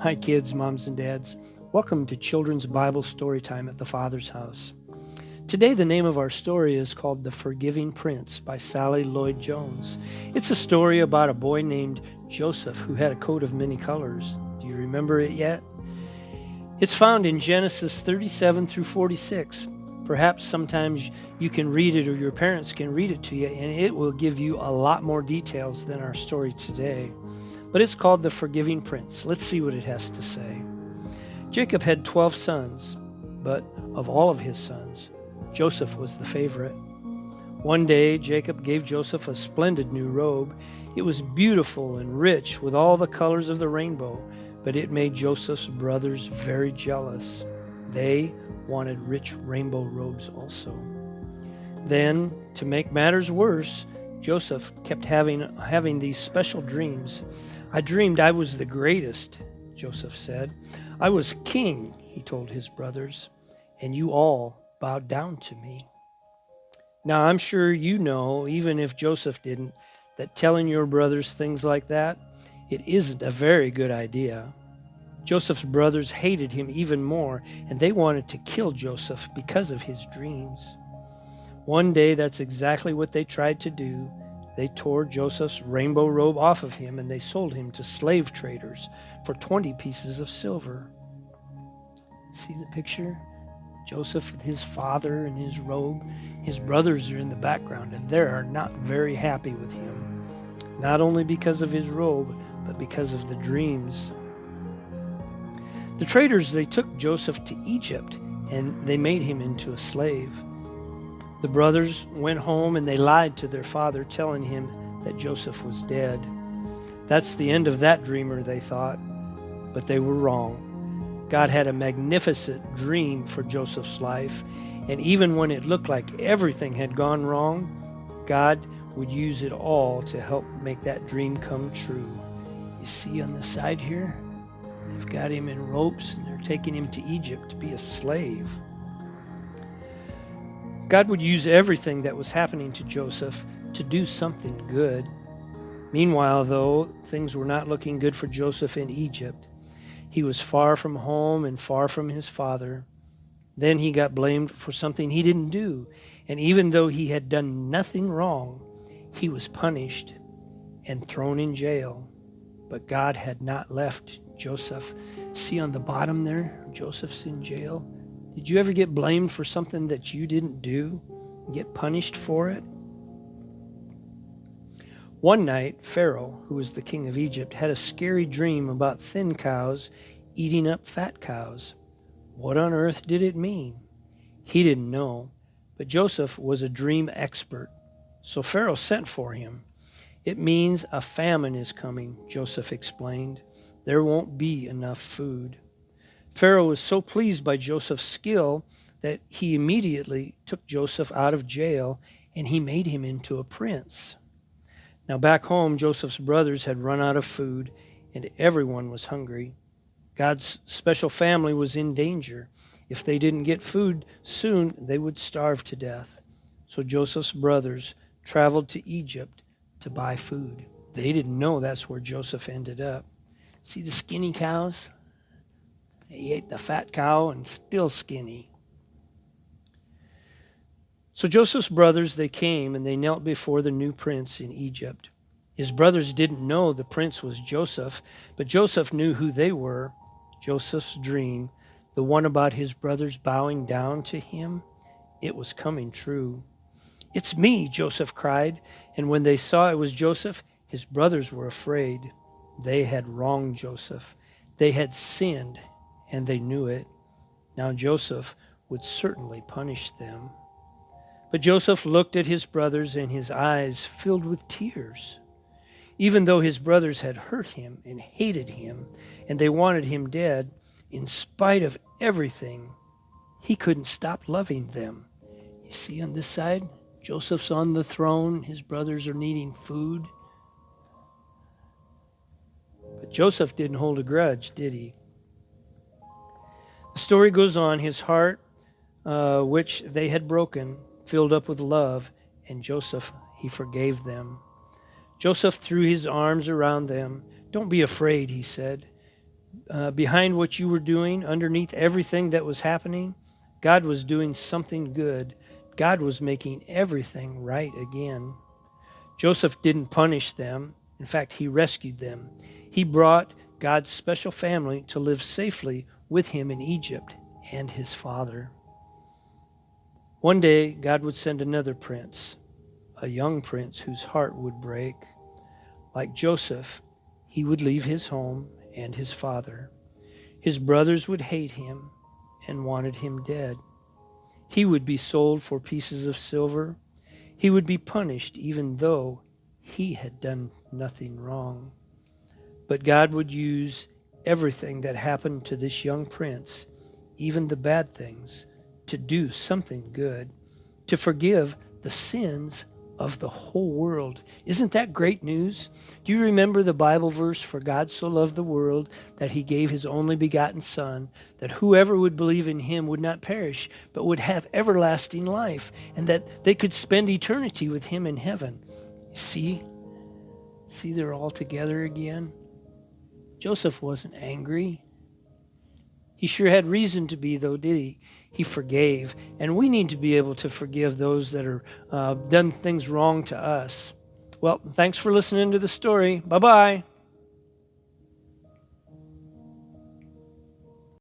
Hi, kids, moms, and dads. Welcome to Children's Bible Story Time at the Father's House. Today, the name of our story is called The Forgiving Prince by Sally Lloyd Jones. It's a story about a boy named Joseph who had a coat of many colors. Do you remember it yet? It's found in Genesis 37 through 46. Perhaps sometimes you can read it or your parents can read it to you, and it will give you a lot more details than our story today. But it's called The Forgiving Prince. Let's see what it has to say. Jacob had 12 sons, but of all of his sons, Joseph was the favorite. One day, Jacob gave Joseph a splendid new robe. It was beautiful and rich with all the colors of the rainbow, but it made Joseph's brothers very jealous. They wanted rich rainbow robes also. Then, to make matters worse, Joseph kept having these special dreams. I dreamed I was the greatest, Joseph said. I was king, he told his brothers, and you all bowed down to me. Now, I'm sure you know, even if Joseph didn't, that telling your brothers things like that, it isn't a very good idea. Joseph's brothers hated him even more, and they wanted to kill Joseph because of his dreams. One day, that's exactly what they tried to do. They tore Joseph's rainbow robe off of him, and they sold him to slave traders for 20 pieces of silver. See the picture? Joseph with his father and his robe. His brothers are in the background, and they are not very happy with him. Not only because of his robe, but because of the dreams. The traders, they took Joseph to Egypt, and they made him into a slave. The brothers went home and they lied to their father, telling him that Joseph was dead. That's the end of that dreamer, they thought, but they were wrong. God had a magnificent dream for Joseph's life, and even when it looked like everything had gone wrong, God would use it all to help make that dream come true. You see on the side here, they've got him in ropes and they're taking him to Egypt to be a slave. God would use everything that was happening to Joseph to do something good. Meanwhile, though, things were not looking good for Joseph in Egypt. He was far from home and far from his father. Then he got blamed for something he didn't do. And even though he had done nothing wrong, he was punished and thrown in jail. But God had not left Joseph. See on the bottom there, Joseph's in jail. Did you ever get blamed for something that you didn't do and get punished for it? One night, Pharaoh, who was the king of Egypt, had a scary dream about thin cows eating up fat cows. What on earth did it mean? He didn't know, but Joseph was a dream expert. So Pharaoh sent for him. It means a famine is coming, Joseph explained. There won't be enough food. Pharaoh was so pleased by Joseph's skill that he immediately took Joseph out of jail and he made him into a prince. Now back home, Joseph's brothers had run out of food and everyone was hungry. God's special family was in danger. If they didn't get food soon, they would starve to death. So Joseph's brothers traveled to Egypt to buy food. They didn't know that's where Joseph ended up. See the skinny cows? He ate the fat cow and still skinny. So Joseph's brothers, they came and they knelt before the new prince in Egypt. His brothers didn't know the prince was Joseph, but Joseph knew who they were. Joseph's dream, the one about his brothers bowing down to him, it was coming true. "It's me," Joseph cried, and when they saw it was Joseph, his brothers were afraid. They had wronged Joseph. They had sinned, and they knew it. Now Joseph would certainly punish them. But Joseph looked at his brothers, and his eyes filled with tears. Even though his brothers had hurt him and hated him, and they wanted him dead, in spite of everything, he couldn't stop loving them. You see on this side, Joseph's on the throne, his brothers are needing food. But Joseph didn't hold a grudge, did he? The story goes on, his heart, which they had broken, filled up with love, and Joseph, he forgave them. Joseph threw his arms around them. "Don't be afraid," he said. behind what you were doing, underneath everything that was happening, God was doing something good. God was making everything right again. Joseph didn't punish them. In fact, he rescued them. He brought God's special family to live safely with him in Egypt and his father. One day, God would send another prince, a young prince whose heart would break. Like Joseph, he would leave his home and his father. His brothers would hate him and wanted him dead. He would be sold for pieces of silver. He would be punished even though he had done nothing wrong. But God would use everything that happened to this young prince, even the bad things, to do something good, to forgive the sins of the whole world. Isn't that great news? Do you remember the Bible verse, "For God so loved the world that he gave his only begotten Son, that whoever would believe in him would not perish, but would have everlasting life, and that they could spend eternity with him in heaven." See, they're all together again. Joseph wasn't angry. He sure had reason to be, though, did he? He forgave. And we need to be able to forgive those that are done things wrong to us. Well, thanks for listening to the story. Bye-bye.